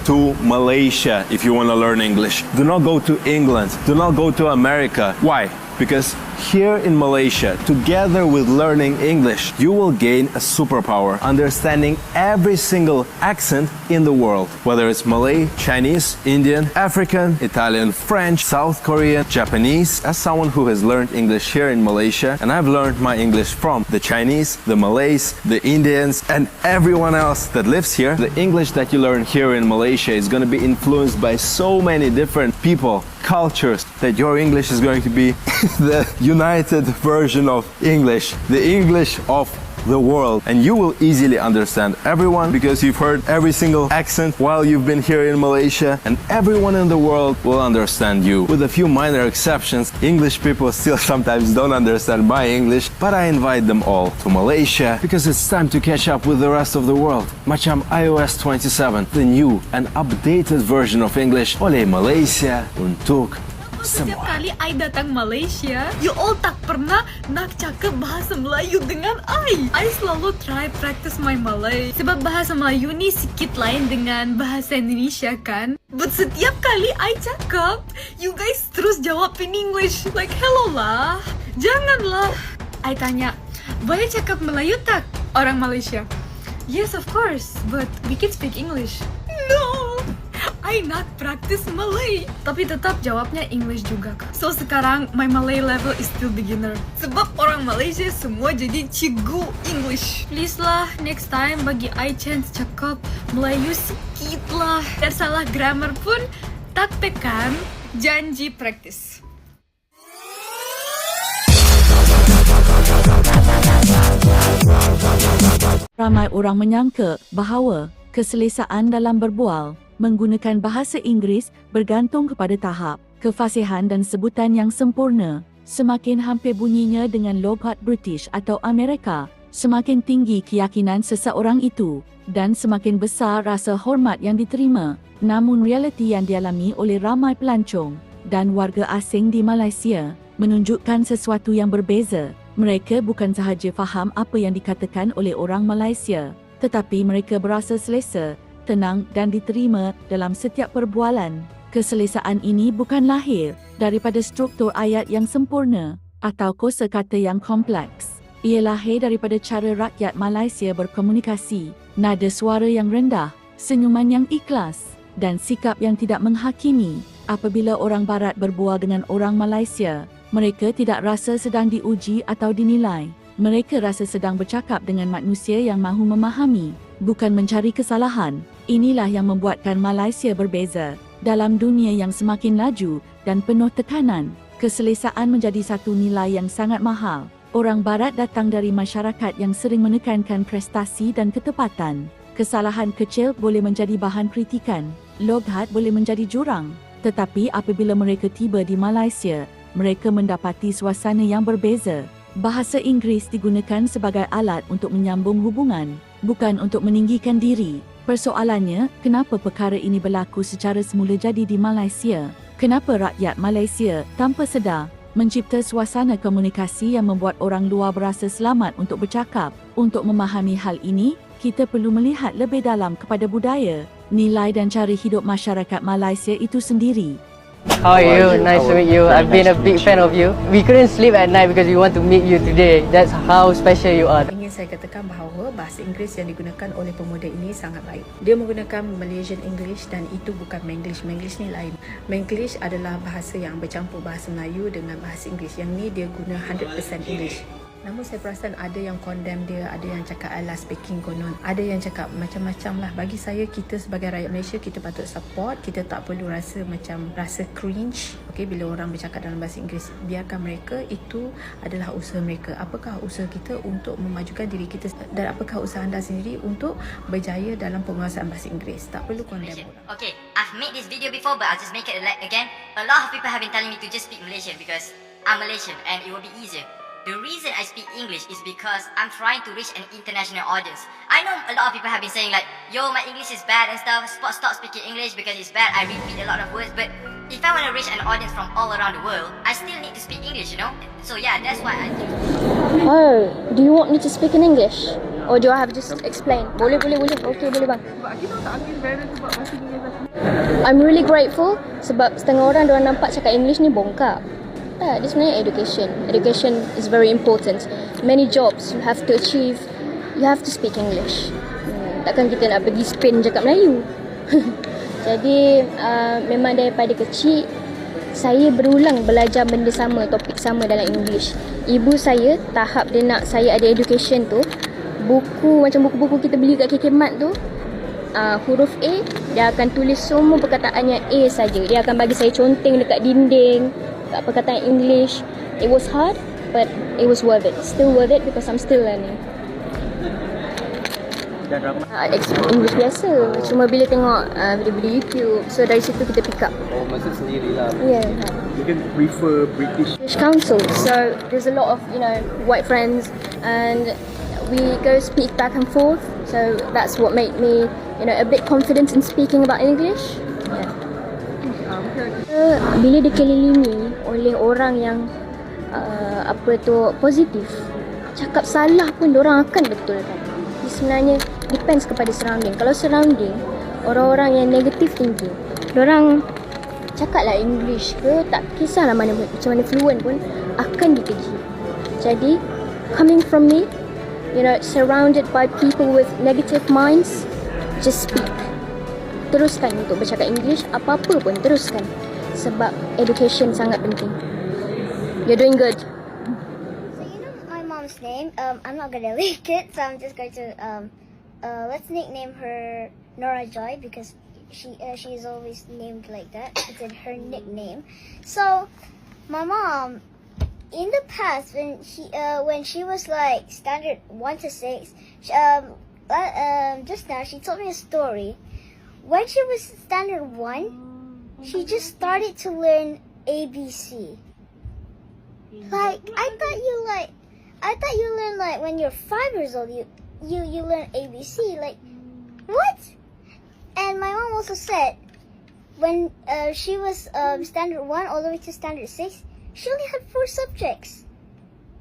to Malaysia if you want to learn English. Do not go to England. Do not go to America. Why? Because here in Malaysia, together with learning English, you will gain a superpower, understanding every single accent in the world. Whether it's Malay, Chinese, Indian, African, Italian, French, South Korean, Japanese. As someone who has learned English here in Malaysia, and I've learned my English from the Chinese, the Malays, the Indians, and everyone else that lives here, the English that you learn here in Malaysia is going to be influenced by so many different people, cultures, that your English is going to be the united version of English, the English of the world, and you will easily understand everyone because you've heard every single accent while you've been here in Malaysia, and everyone in the world will understand you. With a few minor exceptions, English people still sometimes don't understand my English, but I invite them all to Malaysia because it's time to catch up with the rest of the world. Macam iOS 27, the new and updated version of English oleh Malaysia untuk Setiap semua. kali I datang Malaysia, you all tak pernah nak cakap bahasa Melayu dengan I selalu try practice my Malay. Sebab bahasa Melayu ni sikit lain dengan bahasa Indonesia kan. But setiap kali I cakap, you guys terus jawab in English. Like, hello lah. Janganlah. I tanya, boleh cakap Melayu tak? Orang Malaysia. Yes, of course. But we can speak English. No. I not practice Malay, tapi tetap jawabnya English juga kak. So sekarang my Malay level is still beginner. Sebab orang Malaysia semua jadi cikgu English. Please lah, next time bagi I chance cakap Melayu sikit lah. Dan salah grammar pun tak pekan, janji practice. Ramai orang menyangka bahawa keselesaan dalam berbual menggunakan bahasa Inggeris bergantung kepada tahap, kefasihan dan sebutan yang sempurna. Semakin hampir bunyinya dengan logat British atau Amerika, semakin tinggi keyakinan seseorang itu dan semakin besar rasa hormat yang diterima. Namun realiti yang dialami oleh ramai pelancong dan warga asing di Malaysia menunjukkan sesuatu yang berbeza. Mereka bukan sahaja faham apa yang dikatakan oleh orang Malaysia, tetapi mereka berasa selesa, tenang dan diterima dalam setiap perbualan. Keselesaan ini bukan lahir daripada struktur ayat yang sempurna atau kosakata yang kompleks. Ia lahir daripada cara rakyat Malaysia berkomunikasi, nada suara yang rendah, senyuman yang ikhlas dan sikap yang tidak menghakimi. Apabila orang Barat berbual dengan orang Malaysia, mereka tidak rasa sedang diuji atau dinilai. Mereka rasa sedang bercakap dengan manusia yang mahu memahami, bukan mencari kesalahan. Inilah yang membuatkan Malaysia berbeza. Dalam dunia yang semakin laju dan penuh tekanan, keselesaan menjadi satu nilai yang sangat mahal. Orang Barat datang dari masyarakat yang sering menekankan prestasi dan ketepatan. Kesalahan kecil boleh menjadi bahan kritikan, logat boleh menjadi jurang. Tetapi apabila mereka tiba di Malaysia, mereka mendapati suasana yang berbeza. Bahasa Inggeris digunakan sebagai alat untuk menyambung hubungan, bukan untuk meninggikan diri. Persoalannya, kenapa perkara ini berlaku secara semula jadi di Malaysia? Kenapa rakyat Malaysia tanpa sedar mencipta suasana komunikasi yang membuat orang luar berasa selamat untuk bercakap? Untuk memahami hal ini, kita perlu melihat lebih dalam kepada budaya, nilai dan cara hidup masyarakat Malaysia itu sendiri. How are you? Nice to meet you. I've been a big fan of you. We couldn't sleep at night because we want to meet you today. That's how special you are. Ingin saya katakan bahawa bahasa Inggeris yang digunakan oleh pemuda ini sangat baik. Dia menggunakan Malaysian English dan itu bukan Manglish. Manglish ni lain. Manglish adalah bahasa yang bercampur bahasa Melayu dengan bahasa Inggeris. Yang ni dia guna 100% English. Namun saya perasan ada yang condemn dia, ada yang cakap alah speaking konon, ada yang cakap macam-macam lah. Bagi saya, kita sebagai rakyat Malaysia, kita patut support. Kita tak perlu rasa macam rasa cringe bila orang bercakap dalam bahasa Inggeris. Biarkan mereka, itu adalah usaha mereka. Apakah usaha kita untuk memajukan diri kita dan apakah usaha anda sendiri untuk berjaya dalam penguasaan bahasa Inggeris. Tak perlu condemn orang. Okay, I've made this video before but I'll just make it again. A lot of people have been telling me to just speak Malaysian because I'm Malaysian and it will be easier. The reason I speak English is because I'm trying to reach an international audience. I know a lot of people have been saying like, yo, my English is bad and stuff, stop speaking English because it's bad, I repeat a lot of words, but if I want to reach an audience from all around the world, I still need to speak English, you know? So yeah, that's why I do. Oh, do you want me to speak in English? Or do I have to just explain? Boleh. Okay, boleh bang. I'm really grateful sebab setengah orang diorang nampak cakap English ni bongkak. Tak, dia sebenarnya education. Education is very important. Many jobs you have to achieve, you have to speak English. Takkan kita nak pergi Spain cakap Melayu. Jadi memang daripada kecil saya berulang belajar benda sama, topik sama dalam English. Ibu saya tahap dia nak saya ada education tu, buku macam buku-buku kita beli kat KK Mart tu, huruf A dia akan tulis semua perkataan yang A saja. Dia akan bagi saya conteng dekat dinding kat perkataan English. It was hard but it was worth it. Still worth it because I'm still learning. English biasa. Cuma bila tengok video-video YouTube, so dari situ kita pick up. Oh, maksud sendirilah. Yeah. You can prefer British Council. So there's a lot of white friends, and we go speak back and forth. So that's what made me a bit confident in speaking about English. Yeah. Bila dikelilingi oleh orang yang positif, cakap salah pun diorang akan betulkan. Sebenarnya depends kepada surrounding. Kalau surrounding orang-orang yang negatif tinggi, diorang cakaplah English ke, tak kisahlah macam mana fluent pun akan dikeji. Jadi coming from me, surrounded by people with negative minds, just speak. Teruskan untuk bercakap English, apa-apa pun teruskan. Sebab education sangat penting. You're doing good. Name. I'm not gonna leak it, so I'm just going to let's nickname her Nora Joy because she's always named like that. It's in her nickname. So my mom, in the past when she was like standard 1 to 6, just now she told me a story. When she was standard 1, she just started to learn ABC. Like I thought you learn like when you're 5 years old. You learn ABC. Like what? And my mom also said when she was standard 1 all the way to standard 6, she only had 4 subjects: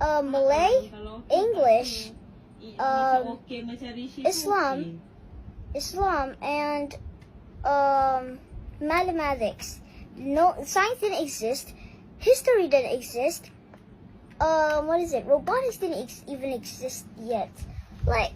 Malay, English, Islam, and mathematics. No, science didn't exist. History didn't exist. Robotics didn't even exist yet. Like,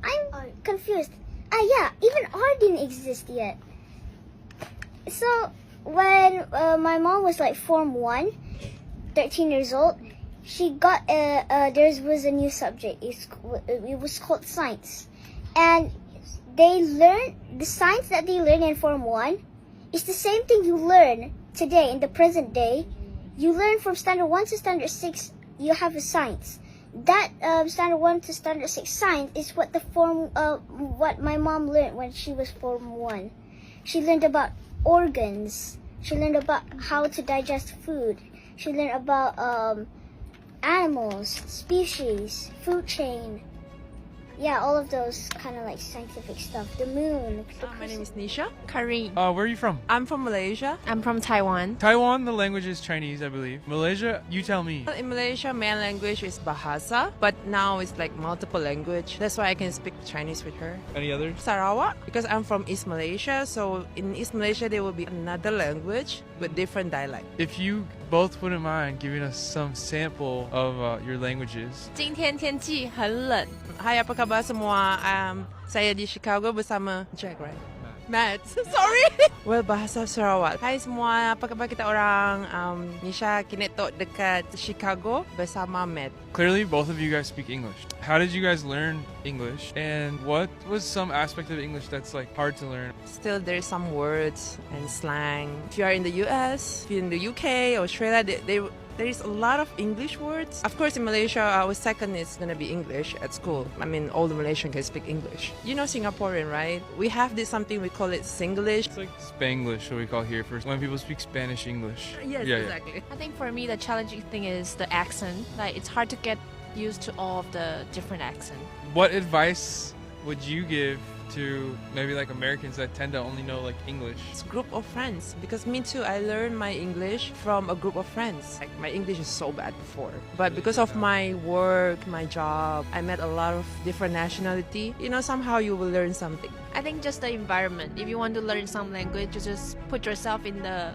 I'm confused. Even art didn't exist yet. So, when my mom was like Form 1, 13 years old, she got, there was a new subject. It was called science. And they learned, the science that they learned in Form 1 is the same thing you learn today, in the present day. You learn from standard 1 to standard 6, you have a science. That standard 1 to standard 6 science is what what my mom learned when she was Form 1. She learned about organs. She learned about how to digest food. She learned about animals, species, food chain. Yeah, all of those kind of like scientific stuff. The moon. My name is Nisha. Karin. Where are you from? I'm from Malaysia. I'm from Taiwan. Taiwan, the language is Chinese, I believe. Malaysia, you tell me. In Malaysia, main language is Bahasa, but now it's like multiple language. That's why I can speak Chinese with her. Any others? Sarawak, because I'm from East Malaysia, so in East Malaysia there will be another language with different dialect. If you both wouldn't mind giving us some sample of your languages. 今天天气很冷。 Hai, apa khabar semua? Saya di Chicago bersama Jack, right? Matt. Sorry. Well, bahasa Sarawak. Hai semua, apa khabar kita orang? Nisha kini tok dekat Chicago bersama Matt. Clearly, both of you guys speak English. How did you guys learn English? And what was some aspect of English that's like hard to learn? Still, there's some words and slang. If you are in the US, if you're in the UK, Australia, there is a lot of English words. Of course, in Malaysia, our second is going to be English at school. I mean, all the Malaysians can speak English. You know Singaporean, right? We have this something we call it Singlish. It's like Spanglish, what we call here first. When people speak Spanish English. Yes, yeah, exactly. I think for me, the challenging thing is the accent. Like, it's hard to get used to all of the different accents. What advice would you give to maybe like Americans that tend to only know like English? It's a group of friends, because me too, I learned my English from a group of friends. Like, my English is so bad before, but because of my work, my job, I met a lot of different nationality. You know, somehow you will learn something. I think just the environment. If you want to learn some language, you just put yourself in that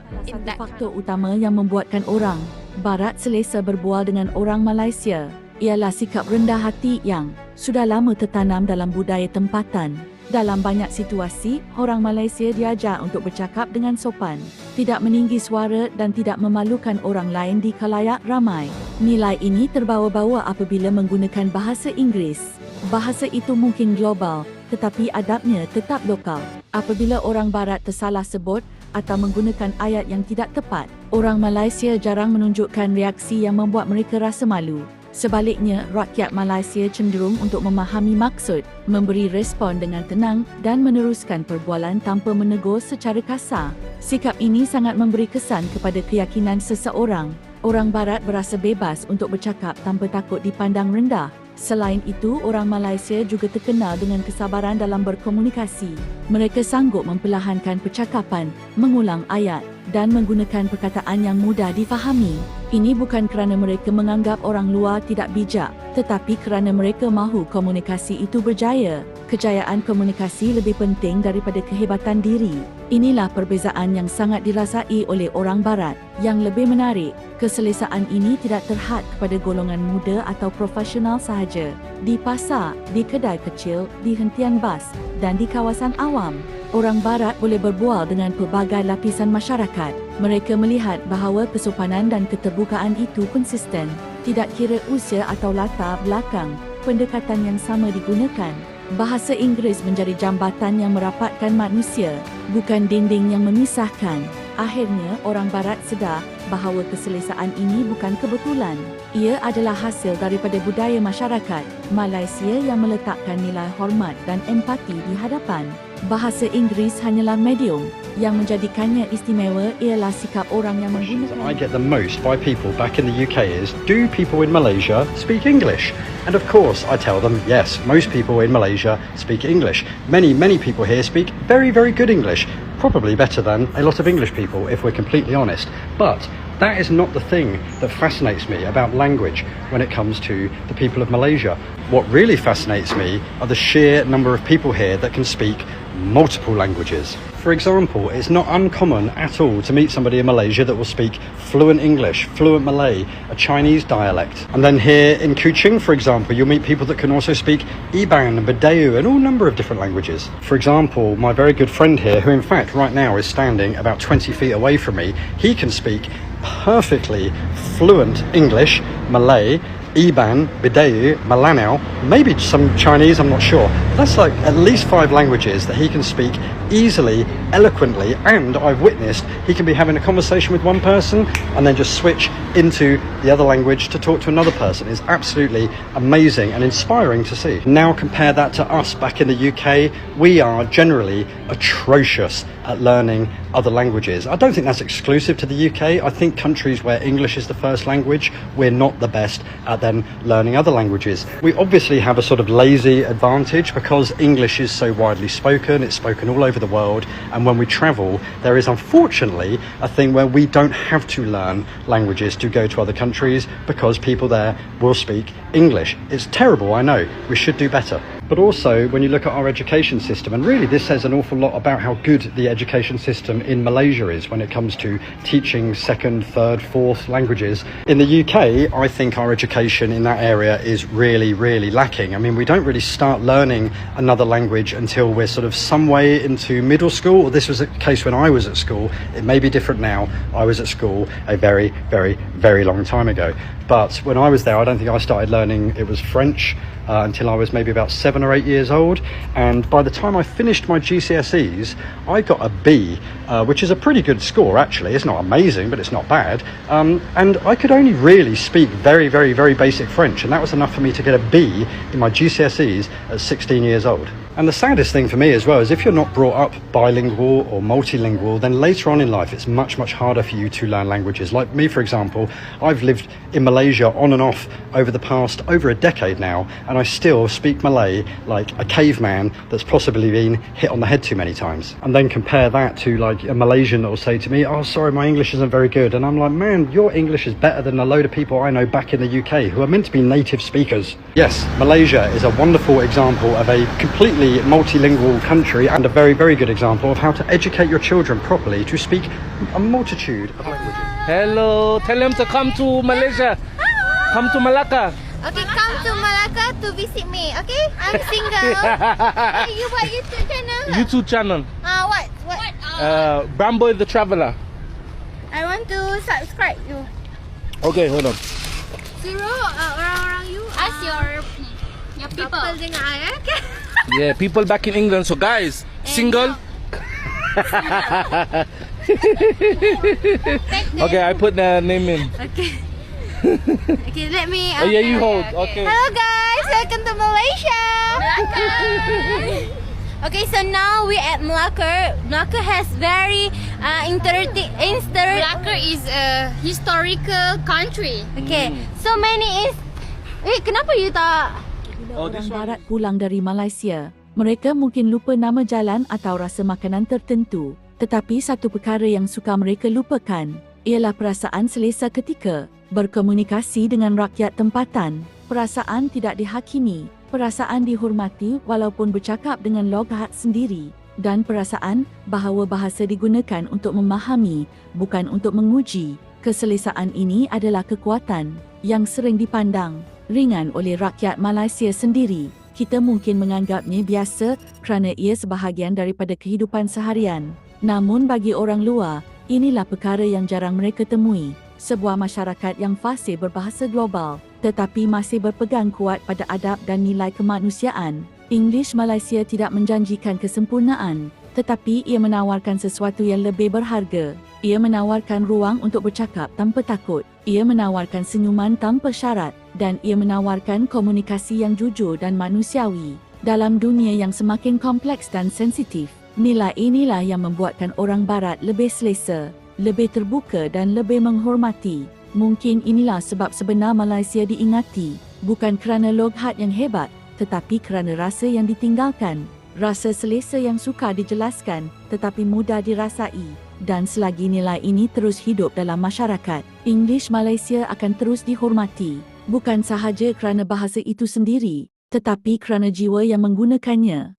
Faktor utama yang membuatkan orang Barat selesa berbual dengan orang Malaysia ialah sikap rendah hati yang sudah lama tertanam dalam budaya tempatan. Dalam banyak situasi, orang Malaysia diajar untuk bercakap dengan sopan, tidak meninggi suara dan tidak memalukan orang lain di khalayak ramai. Nilai ini terbawa-bawa apabila menggunakan bahasa Inggeris. Bahasa itu mungkin global, tetapi adabnya tetap lokal. Apabila orang Barat tersalah sebut atau menggunakan ayat yang tidak tepat, orang Malaysia jarang menunjukkan reaksi yang membuat mereka rasa malu. Sebaliknya, rakyat Malaysia cenderung untuk memahami maksud, memberi respon dengan tenang dan meneruskan perbualan tanpa menegur secara kasar. Sikap ini sangat memberi kesan kepada keyakinan seseorang. Orang Barat berasa bebas untuk bercakap tanpa takut dipandang rendah. Selain itu, orang Malaysia juga terkenal dengan kesabaran dalam berkomunikasi. Mereka sanggup memperlahankan percakapan, mengulang ayat dan menggunakan perkataan yang mudah difahami. Ini bukan kerana mereka menganggap orang luar tidak bijak, tetapi kerana mereka mahu komunikasi itu berjaya. Kejayaan komunikasi lebih penting daripada kehebatan diri. Inilah perbezaan yang sangat dirasai oleh orang Barat. Yang lebih menarik, keselesaan ini tidak terhad kepada golongan muda atau profesional sahaja. Di pasar, di kedai kecil, di hentian bas dan di kawasan awam, orang Barat boleh berbual dengan pelbagai lapisan masyarakat. Mereka melihat bahawa kesopanan dan keterbukaan itu konsisten. Tidak kira usia atau latar belakang, pendekatan yang sama digunakan. Bahasa Inggeris menjadi jambatan yang merapatkan manusia, bukan dinding yang memisahkan. Akhirnya, orang Barat sedar bahawa keselesaan ini bukan kebetulan. Ia adalah hasil daripada budaya masyarakat Malaysia yang meletakkan nilai hormat dan empati di hadapan. Bahasa Inggeris hanyalah medium, yang menjadikannya istimewa ialah sikap orang yang menggunakan. I get the most by people back in the UK is, do people in Malaysia speak English? And of course I tell them, yes, most people in Malaysia speak English. Many people here speak very, very good English. Probably better than a lot of English people, if we're completely honest. But that is not the thing that fascinates me about language when it comes to the people of Malaysia. What really fascinates me are the sheer number of people here that can speak multiple languages. For example, it's not uncommon at all to meet somebody in Malaysia that will speak fluent English, fluent Malay, a Chinese dialect. And then here in Kuching, for example, you'll meet people that can also speak Iban, Budaya, and all number of different languages. For example, my very good friend here, who in fact right now is standing about 20 feet away from me, he can speak perfectly fluent English, Malay, Iban, Budaya, Malanao, maybe some Chinese, I'm not sure. That's like at least 5 languages that he can speak easily, eloquently, and I've witnessed he can be having a conversation with one person and then just switch into the other language to talk to another person. It's absolutely amazing and inspiring to see. Now compare that to us back in the UK. We are generally atrocious at learning other languages. I don't think that's exclusive to the UK. I think countries where English is the first language, we're not the best at then learning other languages. We obviously have a sort of lazy advantage because English is so widely spoken, it's spoken all over the world, and when we travel, there is unfortunately a thing where we don't have to learn languages to go to other countries because people there will speak English. It's terrible, I know. We should do better. But also, when you look at our education system, and really this says an awful lot about how good the education system in Malaysia is when it comes to teaching second, third, fourth languages. In the UK, I think our education in that area is really, really lacking. I mean, we don't really start learning another language until we're sort of some way into middle school. This was a case when I was at school. It may be different now. I was at school a very, very, very long time ago. But when I was there, I don't think I started learning, it was French, until I was maybe about 7 or 8 years old. And by the time I finished my GCSEs, I got a B, which is a pretty good score actually. It's not amazing, but it's not bad. And I could only really speak very, very, very basic French, and that was enough for me to get a B in my GCSEs at 16 years old. And the saddest thing for me as well is if you're not brought up bilingual or multilingual, then later on in life it's much, much harder for you to learn languages. Like me, for example, I've lived in Malaysia on and off over the past over a decade now, and I still speak Malay like a caveman that's possibly been hit on the head too many times. And then compare that to like a Malaysian that will say to me, oh, sorry, my English isn't very good. And I'm like, man, your English is better than a load of people I know back in the UK who are meant to be native speakers. Yes, Malaysia is a wonderful example of a completely multilingual country and a very, very good example of how to educate your children properly to speak a multitude of languages. Hello, tell them to come to Malaysia. Come to Malacca. Okay, come to Malacca to visit me, okay? I'm single. You buat YouTube channel? YouTube channel. What? Bramboy the Traveller. I want to subscribe you. Okay, hold on. Suruh orang-orang you ask your people dengan I, okay? Yeah, people back in England. So guys, single. Okay, I put the name in. Okay. Okay, let me. Oh yeah, you hold. Okay. Hello guys, welcome to Malaysia. Malacca. Okay, so now we're at Malacca. Malacca has very Malacca is a historical country. Okay, so many is. Kenapa you tak? Orang barat pulang dari Malaysia, mereka mungkin lupa nama jalan atau rasa makanan tertentu. Tetapi satu perkara yang suka mereka lupakan ialah perasaan selesa ketika berkomunikasi dengan rakyat tempatan, perasaan tidak dihakimi, perasaan dihormati walaupun bercakap dengan logat sendiri, dan perasaan bahawa bahasa digunakan untuk memahami, bukan untuk menguji. Keselesaan ini adalah kekuatan yang sering dipandang ringan oleh rakyat Malaysia sendiri. Kita mungkin menganggapnya biasa kerana ia sebahagian daripada kehidupan seharian. Namun bagi orang luar, inilah perkara yang jarang mereka temui. Sebuah masyarakat yang fasih berbahasa global, tetapi masih berpegang kuat pada adab dan nilai kemanusiaan. English Malaysia tidak menjanjikan kesempurnaan, tetapi ia menawarkan sesuatu yang lebih berharga. Ia menawarkan ruang untuk bercakap tanpa takut. Ia menawarkan senyuman tanpa syarat, dan ia menawarkan komunikasi yang jujur dan manusiawi. Dalam dunia yang semakin kompleks dan sensitif, nilai inilah yang membuatkan orang barat lebih selesa, lebih terbuka dan lebih menghormati. Mungkin inilah sebab sebenar Malaysia diingati, bukan kerana logat yang hebat, tetapi kerana rasa yang ditinggalkan. Rasa selesa yang sukar dijelaskan, tetapi mudah dirasai. Dan selagi nilai ini terus hidup dalam masyarakat, English Malaysia akan terus dihormati. Bukan sahaja kerana bahasa itu sendiri, tetapi kerana jiwa yang menggunakannya.